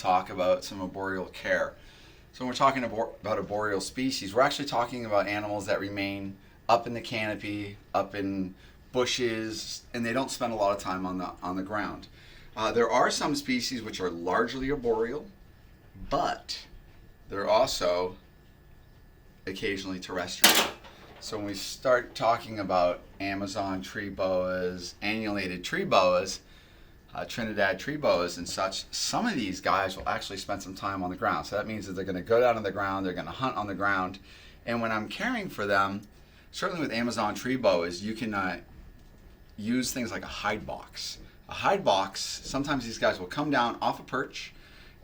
talk about some arboreal care. So when we're talking about arboreal species, we're actually talking about animals that remain up in the canopy, up in bushes, and they don't spend a lot of time on the ground. There are some species which are largely arboreal, but they're also occasionally terrestrial. So when we start talking about Amazon tree boas, annulated tree boas, Trinidad tree boas and such, some of these guys will actually spend some time on the ground. So that means that they're going to go down on the ground, they're going to hunt on the ground. And when I'm caring for them, certainly with Amazon tree boas, you can use things like a hide box. A hide box, sometimes these guys will come down off a perch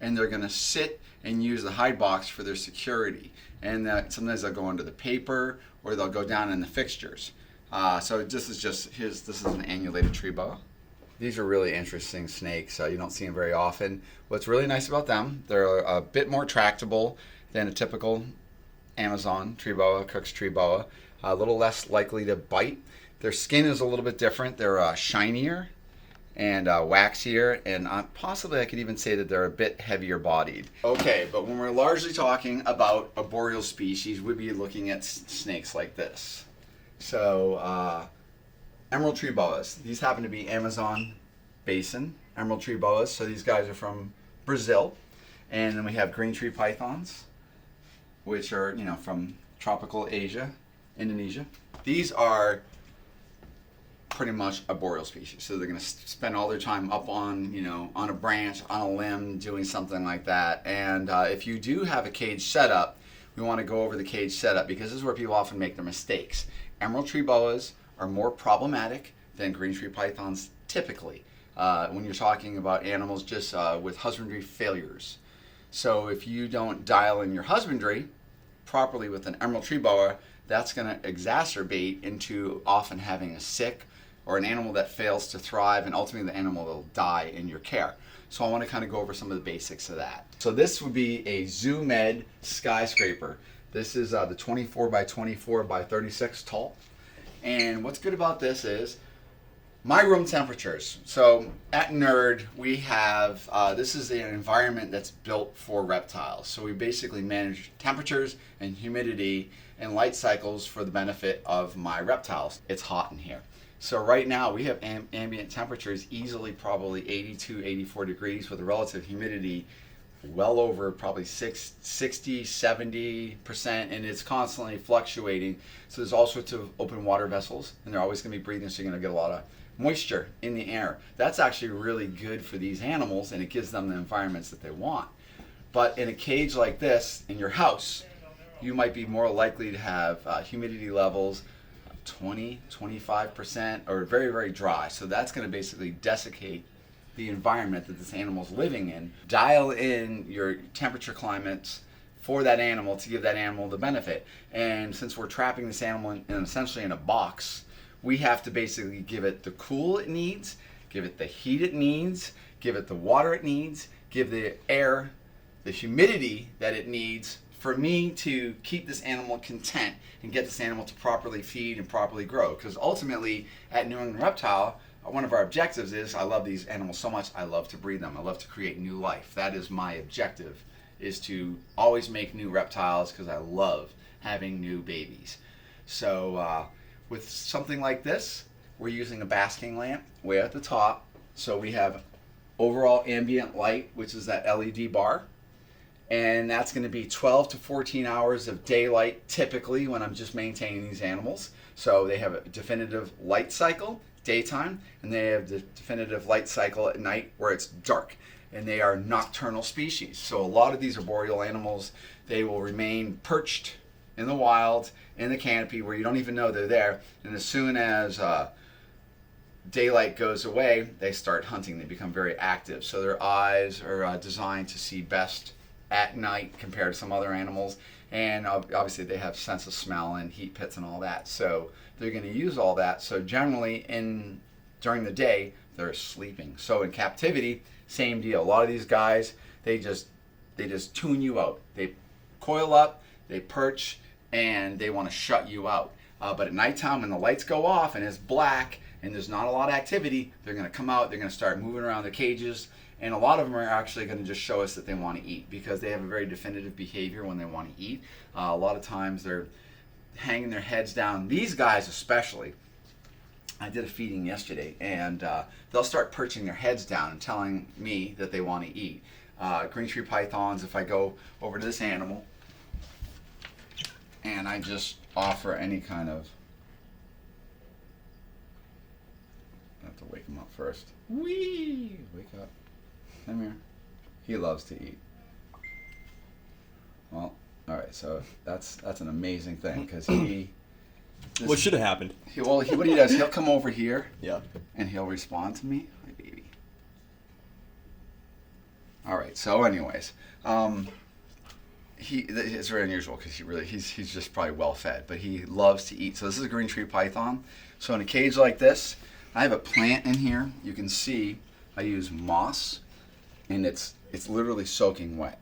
and they're going to sit and use the hide box for their security. And sometimes they'll go under the paper or they'll go down in the fixtures. So this is an annulated tree boa. These are really interesting snakes. You don't see them very often. What's really nice about them, they're a bit more tractable than a typical Amazon tree boa, Cook's tree boa. A little less likely to bite. Their skin is a little bit different. They're shinier and waxier, and possibly I could even say that they're a bit heavier bodied. Okay, but when we're largely talking about arboreal species, we'd be looking at snakes like this. So emerald tree boas. These happen to be Amazon basin emerald tree boas. So these guys are from Brazil. And then we have green tree pythons, which are, from tropical Asia, Indonesia. These are pretty much arboreal species. So they're going to spend all their time up on, on a branch, on a limb, doing something like that. And if you do have a cage setup, we want to go over the cage setup because this is where people often make their mistakes. Emerald tree boas are more problematic than green tree pythons typically when you're talking about animals just with husbandry failures. So if you don't dial in your husbandry properly with an emerald tree boa, that's going to exacerbate into often having a sick or an animal that fails to thrive, and ultimately the animal will die in your care. So I want to kind of go over some of the basics of that. So this would be a Zoom Ed skyscraper. This is the 24 by 24 by 36 tall. And what's good about this is my room temperatures. So at Nerd, we have, this is an environment that's built for reptiles. So we basically manage temperatures and humidity and light cycles for the benefit of my reptiles. It's hot in here. So right now we have ambient temperatures easily probably 82, 84 degrees with a relative humidity well over probably 60, 70%, and it's constantly fluctuating. So there's all sorts of open water vessels, and they're always going to be breathing, so you're going to get a lot of moisture in the air. That's actually really good for these animals, and it gives them the environments that they want. But in a cage like this, in your house, you might be more likely to have humidity levels 20, 25%, or very, very dry. So that's going to basically desiccate the environment that this animal is living in. Dial in your temperature climates for that animal to give that animal the benefit. And since we're trapping this animal essentially in a box, we have to basically give it the cool it needs, give it the heat it needs, give it the water it needs, give the air the humidity that it needs for me to keep this animal content and get this animal to properly feed and properly grow. Because ultimately at New England Reptile, one of our objectives is, I love these animals so much, I love to breed them. I love to create new life. That is my objective, is to always make new reptiles because I love having new babies. So with something like this, we're using a basking lamp way at the top. So we have overall ambient light, which is that LED bar. And that's going to be 12 to 14 hours of daylight typically when I'm just maintaining these animals. So they have a definitive light cycle, daytime, and they have the definitive light cycle at night where it's dark. And they are nocturnal species. So a lot of these arboreal animals, they will remain perched in the wild, in the canopy where you don't even know they're there. And as soon as daylight goes away, they start hunting. They become very active. So their eyes are designed to see best at night compared to some other animals, and obviously they have sense of smell and heat pits and all that, so they're going to use all that. So generally during the day they're sleeping. So in captivity, same deal. A lot of these guys, they just tune you out. They coil up, they perch, and they want to shut you out. But at nighttime when the lights go off and it's black and there's not a lot of activity, they're going to come out, they're going to start moving around the cages, and a lot of them are actually going to just show us that they want to eat because they have a very definitive behavior when they want to eat. A lot of times they're hanging their heads down. These guys especially, I did a feeding yesterday, and they'll start perching their heads down and telling me that they want to eat. Green tree pythons, if I go over to this animal and I just offer any kind of, I have to wake him up first. Wee! Wake up. Come here. He loves to eat. Well, all right, so that's an amazing thing because what should have happened? What he does, he'll come over here, yeah, and he'll respond to me, my baby. All right, so anyways, it's very unusual because he's just probably well fed, but he loves to eat. So this is a green tree python. So in a cage like this, I have a plant in here. You can see I use moss, and it's literally soaking wet.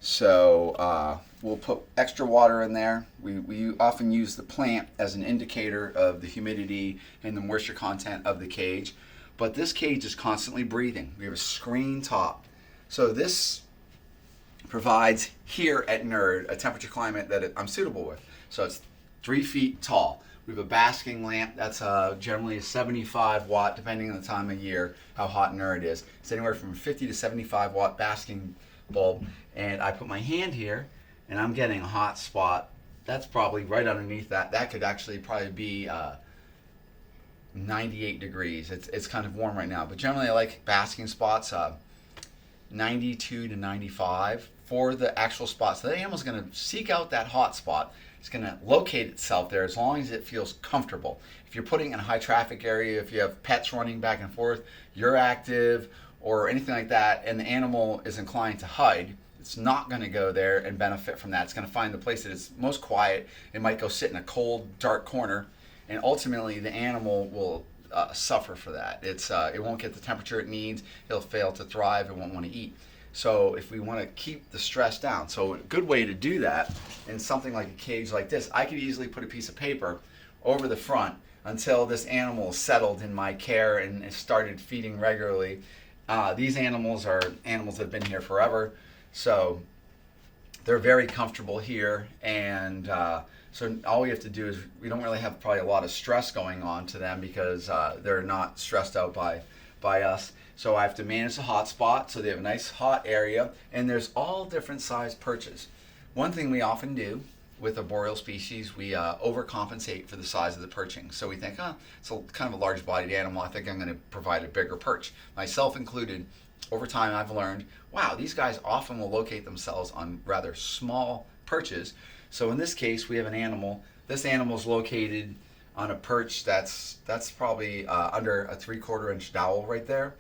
So we'll put extra water in there. We often use the plant as an indicator of the humidity and the moisture content of the cage. But this cage is constantly breathing. We have a screen top. So this provides here at Nerd a temperature climate that I'm suitable with. So it's 3 feet tall. We have a basking lamp that's generally a 75 watt, depending on the time of year, how hot Nerd is. It's anywhere from 50 to 75 watt basking bulb. And I put my hand here, and I'm getting a hot spot. That's probably right underneath that. That could actually probably be 98 degrees. It's kind of warm right now, but generally I like basking spots 92 to 95 for the actual spot. So the animal's going to seek out that hot spot. It's going to locate itself there as long as it feels comfortable. If you're putting in a high traffic area, if you have pets running back and forth, you're active or anything like that, and the animal is inclined to hide, it's not going to go there and benefit from that. It's going to find the place that is most quiet. It might go sit in a cold, dark corner, and ultimately the animal will suffer for that. It won't get the temperature it needs. It'll fail to thrive. It won't want to eat. So if we want to keep the stress down, so a good way to do that in something like a cage like this, I could easily put a piece of paper over the front until this animal is settled in my care and has started feeding regularly. These animals are animals that have been here forever, so they're very comfortable here, and so all we have to do is, we don't really have probably a lot of stress going on to them because they're not stressed out by us. So I have to manage the hot spot, so they have a nice hot area, and there's all different size perches. One thing we often do with a boreal species, we overcompensate for the size of the perching. So we think, it's kind of a large-bodied animal, I think I'm going to provide a bigger perch. Myself included, over time I've learned, wow, these guys often will locate themselves on rather small perches. So in this case, we have an animal. This animal's located on a perch that's probably under a 3/4 inch dowel right there.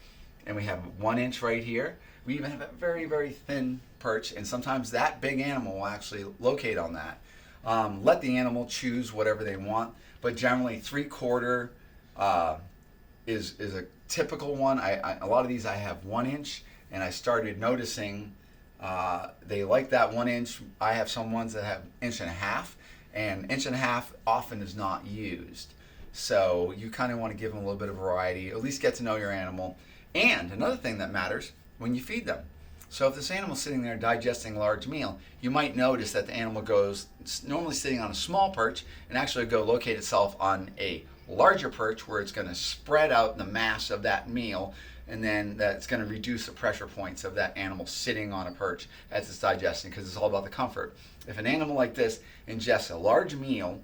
And we have 1 inch right here. We even have a very, very thin perch, and sometimes that big animal will actually locate on that. Let the animal choose whatever they want, but generally 3/4 is a typical one. A lot of these I have 1 inch, and I started noticing they like that 1 inch. I have some ones that have 1.5 inches, and 1.5 inches often is not used. So you kind of want to give them a little bit of variety, at least get to know your animal. And another thing that matters, when you feed them. So if this animal's sitting there digesting a large meal, you might notice that the animal goes, normally sitting on a small perch, and actually go locate itself on a larger perch where it's going to spread out the mass of that meal, and then that's going to reduce the pressure points of that animal sitting on a perch as it's digesting, because it's all about the comfort. If an animal like this ingests a large meal,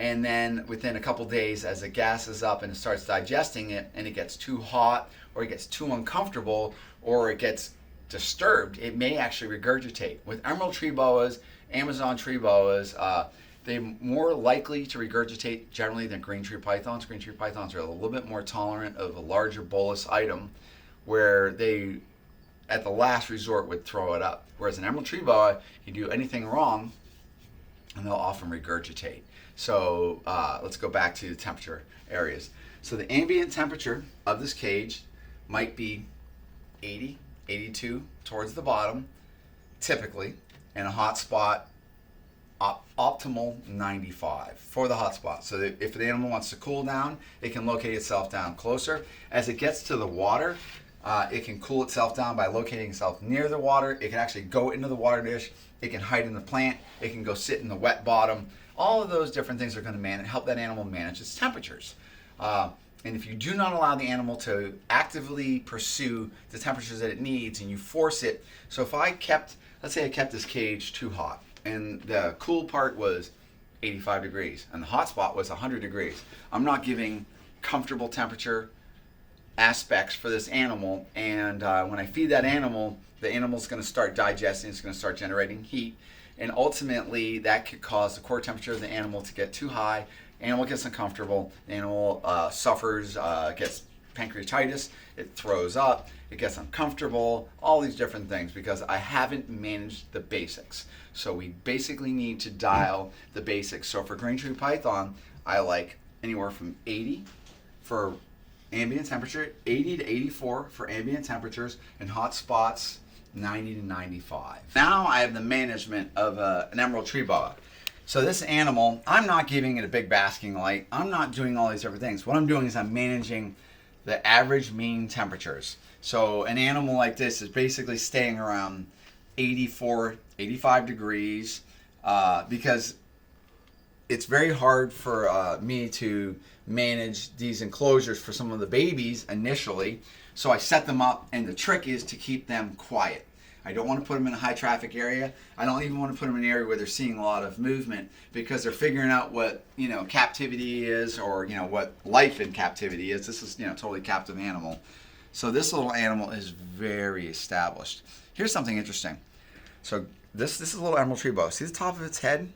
and then within a couple days, as it gasses up and it starts digesting it, and it gets too hot, or it gets too uncomfortable, or it gets disturbed, it may actually regurgitate. With emerald tree boas, Amazon tree boas, they're more likely to regurgitate generally than green tree pythons. Green tree pythons are a little bit more tolerant of a larger bolus item, where they, at the last resort, would throw it up. Whereas an emerald tree boa, you do anything wrong, and they'll often regurgitate. So let's go back to the temperature areas. So the ambient temperature of this cage might be 80, 82 towards the bottom, typically, and a hot spot optimal 95 for the hot spot. So that if the animal wants to cool down, it can locate itself down closer. As it gets to the water, it can cool itself down by locating itself near the water. It can actually go into the water dish. It can hide in the plant. It can go sit in the wet bottom. All of those different things are going to help that animal manage its temperatures. And if you do not allow the animal to actively pursue the temperatures that it needs and you force it, so if let's say I kept this cage too hot and the cool part was 85 degrees and the hot spot was 100 degrees, I'm not giving comfortable temperature aspects for this animal, and when I feed that animal, the animal's going to start digesting, it's going to start generating heat, and ultimately that could cause the core temperature of the animal to get too high. Animal gets uncomfortable, the animal suffers, gets pancreatitis, it throws up, it gets uncomfortable, all these different things because I haven't managed the basics. So we basically need to dial the basics. So for green tree python, I like anywhere from 80 for ambient temperature, 80 to 84 for ambient temperatures, and hot spots 90 to 95. Now I have the management of an emerald tree boa. So this animal, I'm not giving it a big basking light. I'm not doing all these different things. What I'm doing is I'm managing the average mean temperatures. So an animal like this is basically staying around 84, 85 degrees because it's very hard for me to manage these enclosures for some of the babies initially. So I set them up, and the trick is to keep them quiet. I don't want to put them in a high traffic area. I don't even want to put them in an area where they're seeing a lot of movement because they're figuring out what, captivity is, or, what life in captivity is. This is, totally captive animal. So this little animal is very established. Here's something interesting. So this is a little emerald tree boa. See the top of its head?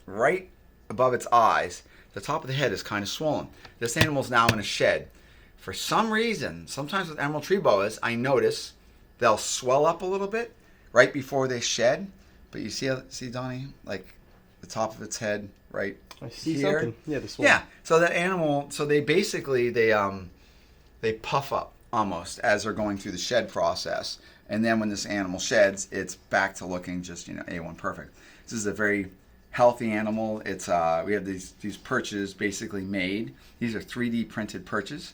Right above its eyes, the top of the head is kind of swollen. This animal's now in a shed. For some reason, sometimes with emerald tree boas, I notice they'll swell up a little bit right before they shed. But you see Donnie, like the top of its head right I see here. something. Yeah, the swell. Yeah. So that animal, so they basically they puff up almost as they're going through the shed process, and then when this animal sheds, it's back to looking just A1 perfect. This is a very healthy animal. It's we have these perches basically made. These are 3D printed perches.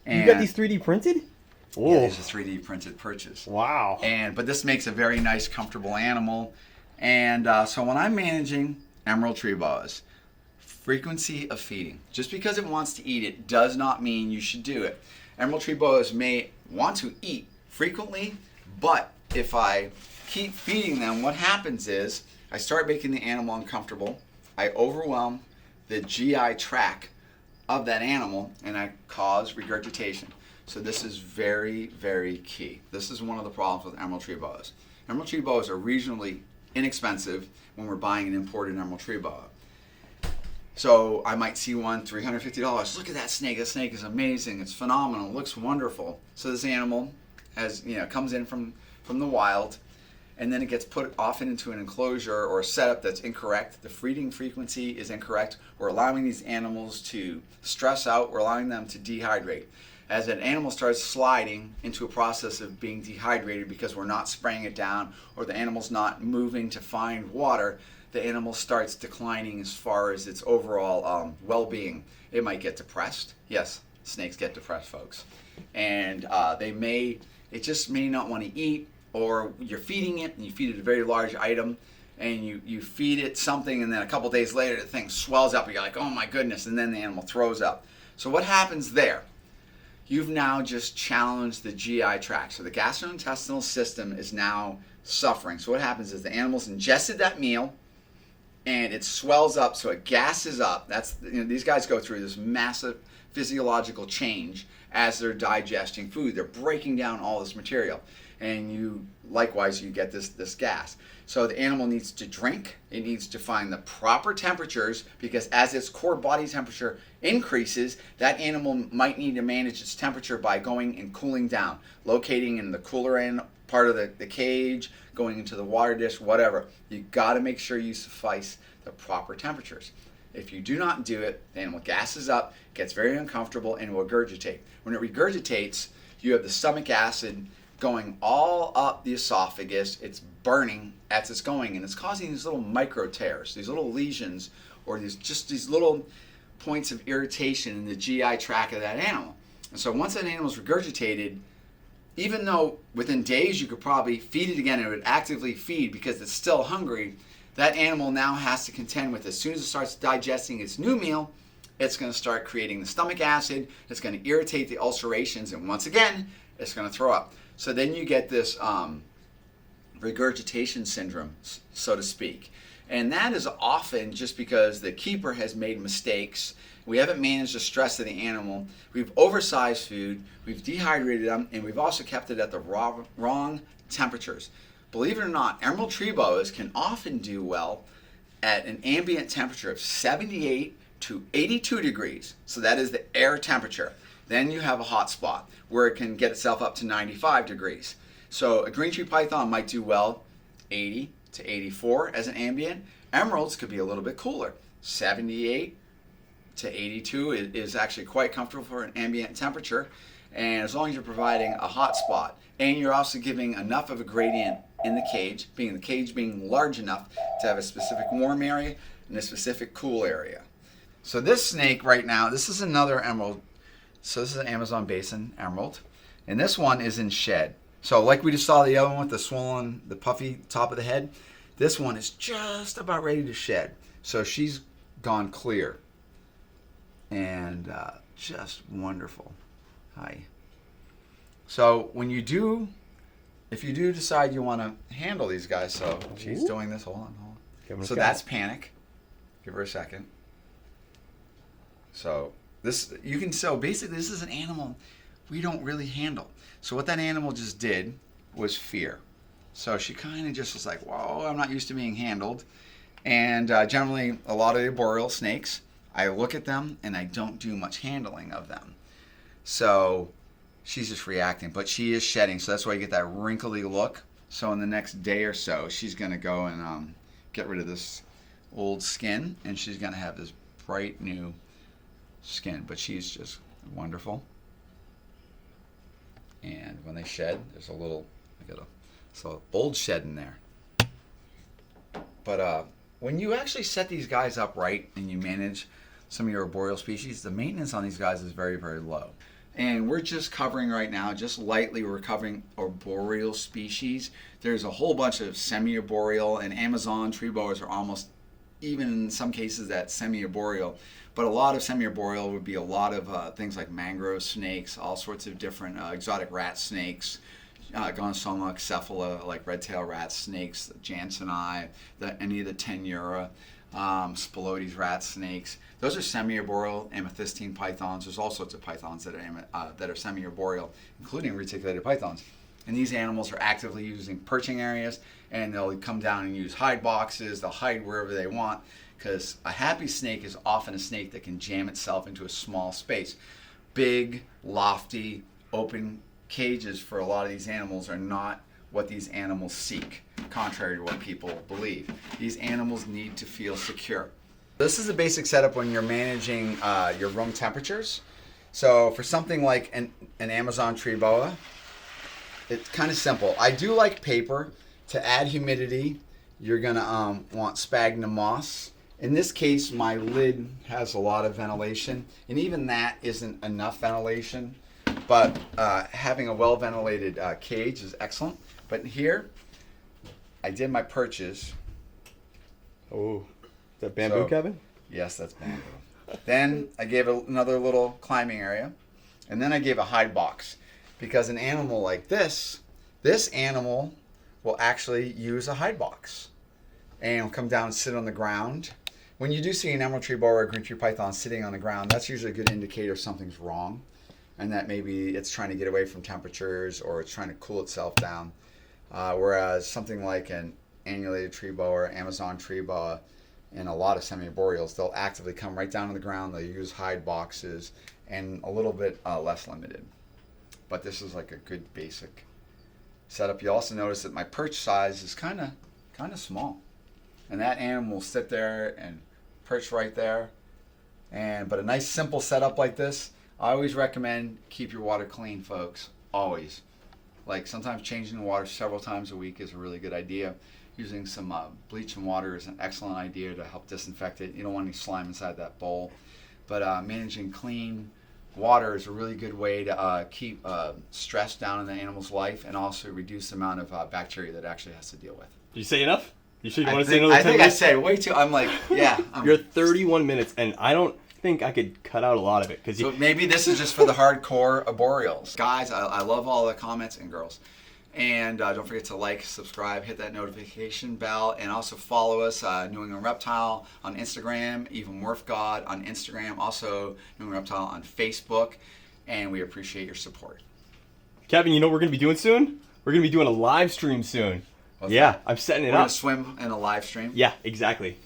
And you got these 3D printed? Oh. Yeah, these are 3D printed perches. Wow. But this makes a very nice, comfortable animal. And so when I'm managing emerald tree boas, frequency of feeding. Just because it wants to eat it does not mean you should do it. Emerald tree boas may want to eat frequently, but if I keep feeding them, what happens is I start making the animal uncomfortable. I overwhelm the GI tract of that animal, and I cause regurgitation. So this is very, very key. This is one of the problems with emerald tree boas. Emerald tree boas are reasonably inexpensive when we're buying an imported emerald tree boa. So I might see one $350. Look at that snake. That snake is amazing. It's phenomenal. It looks wonderful. So this animal comes in from the wild, and then it gets put often into an enclosure or a setup that's incorrect. The feeding frequency is incorrect. We're allowing these animals to stress out. We're allowing them to dehydrate. As an animal starts sliding into a process of being dehydrated because we're not spraying it down, or the animal's not moving to find water, the animal starts declining as far as its overall well-being. It might get depressed. Yes, snakes get depressed, folks. And it just may not want to eat, or you're feeding it and you feed it a very large item, and you feed it something, and then a couple days later the thing swells up and you're like, oh my goodness, and then the animal throws up. So what happens there? You've now just challenged the GI tract. So the gastrointestinal system is now suffering. So what happens is the animal's ingested that meal, and it swells up, so it gasses up. These guys go through this massive physiological change as they're digesting food. They're breaking down all this material, and likewise you get this gas. So the animal needs to drink. It needs to find the proper temperatures, because as its core body temperature increases, that animal might need to manage its temperature by going and cooling down, locating in the cooler end part of the cage, going into the water dish, whatever. You got to make sure you suffice the proper temperatures. If you do not do it, the animal gasses up, gets very uncomfortable, and will regurgitate. When it regurgitates, you have the stomach acid going all up the esophagus. It's burning as it's going, and it's causing these little micro tears, these little lesions, or these little points of irritation in the GI tract of that animal. And so once that animal is regurgitated, even though within days you could probably feed it again, it would actively feed because it's still hungry, that animal now has to contend with, as soon as it starts digesting its new meal, it's going to start creating the stomach acid, it's going to irritate the ulcerations, and once again, it's going to throw up. So then you get this regurgitation syndrome, so to speak. And that is often just because the keeper has made mistakes. We haven't managed the stress of the animal. We've oversized food, we've dehydrated them, and we've also kept it at the wrong temperatures. Believe it or not, emerald tree boas can often do well at an ambient temperature of 78 to 82 degrees. So that is the air temperature. Then you have a hot spot where it can get itself up to 95 degrees. So a green tree python might do well 80 to 84 as an ambient. Emeralds could be a little bit cooler. 78 to 82 is actually quite comfortable for an ambient temperature. And as long as you're providing a hot spot and you're also giving enough of a gradient in the cage being large enough to have a specific warm area and a specific cool area. So this snake right now, this is another emerald. So this is an Amazon basin emerald. And this one is in shed. So like we just saw the other one with the swollen, the puffy top of the head, this one is just about ready to shed. So she's gone clear. And just wonderful. Hi. So when you do, if you do decide you want to handle these guys, so she's doing this, hold on. So that's panic. Give her a second. So this, you can, so basically this is an animal we don't really handle. So what that animal just did was fear. So she kind of just was like, whoa, I'm not used to being handled. And generally a lot of the arboreal snakes, I look at them and I don't do much handling of them. So she's just reacting, but she is shedding. So that's why you get that wrinkly look. So in the next day or so, she's going to go and get rid of this old skin, and she's going to have this bright new skin. But she's just wonderful. And when they shed, there's a little, so old shed in there. But when you actually set these guys up right and you manage some of your arboreal species, the maintenance on these guys is very, very low. And we're just covering right now, just lightly, we're covering arboreal species. There's a whole bunch of semi-arboreal, and Amazon tree boas are almost, even in some cases, that semi-arboreal. But a lot of semi-arboreal would be a lot of things like mangrove snakes, all sorts of different exotic rat snakes, Gonosoma, Cephala, like red-tailed rat snakes, Janseni, any of the Tenura, Spilotes rat snakes. Those are semi-arboreal amethystine pythons. There's all sorts of pythons that are semi-arboreal, including reticulated pythons. And these animals are actively using perching areas, and they'll come down and use hide boxes. They'll hide wherever they want, because a happy snake is often a snake that can jam itself into a small space. Big, lofty, open cages for a lot of these animals are not what these animals seek, contrary to what people believe. These animals need to feel secure. This is a basic setup when you're managing your room temperatures. So for something like an Amazon tree boa, it's kind of simple. I do like paper. To add humidity, you're gonna want sphagnum moss. In this case, my lid has a lot of ventilation, and even that isn't enough ventilation. But having a well-ventilated cage is excellent. But here, I did my perches. Oh, is that bamboo, Kevin? Yes, that's bamboo. Then I gave another little climbing area, and then I gave a hide box, because an animal like this animal will actually use a hide box, and will come down and sit on the ground. When you do see an emerald tree boa or a green tree python sitting on the ground, that's usually a good indicator something's wrong, and that maybe it's trying to get away from temperatures or it's trying to cool itself down. Whereas something like an annulated tree boa or Amazon tree boa and a lot of semi-arboreals, they'll actively come right down to the ground. They'll use hide boxes and a little bit less limited. But this is like a good basic setup. You also notice that my perch size is kind of small, and that animal will sit there and perch right there. But a nice simple setup like this, I always recommend keep your water clean, folks. Always. Like sometimes changing the water several times a week is a really good idea. Using some bleach and water is an excellent idea to help disinfect it. You don't want any slime inside that bowl. But managing clean water is a really good way to keep stress down in the animal's life and also reduce the amount of bacteria that it actually has to deal with. Did you say enough? You sure you I want to think, say another 10 minutes? I said way too. I'm like, yeah. You're 31 minutes, and I don't think I could cut out a lot of it. So maybe this is just for the hardcore arboreals. Guys, I love all the comments, and girls. And don't forget to like, subscribe, hit that notification bell, and also follow us, New England Reptile on Instagram, Even Morph God on Instagram, also New England Reptile on Facebook, and we appreciate your support. Kevin, you know what we're going to be doing soon? We're going to be doing a live stream soon. What's yeah, that? I'm setting it We're up. going to swim in a live stream. Yeah, exactly.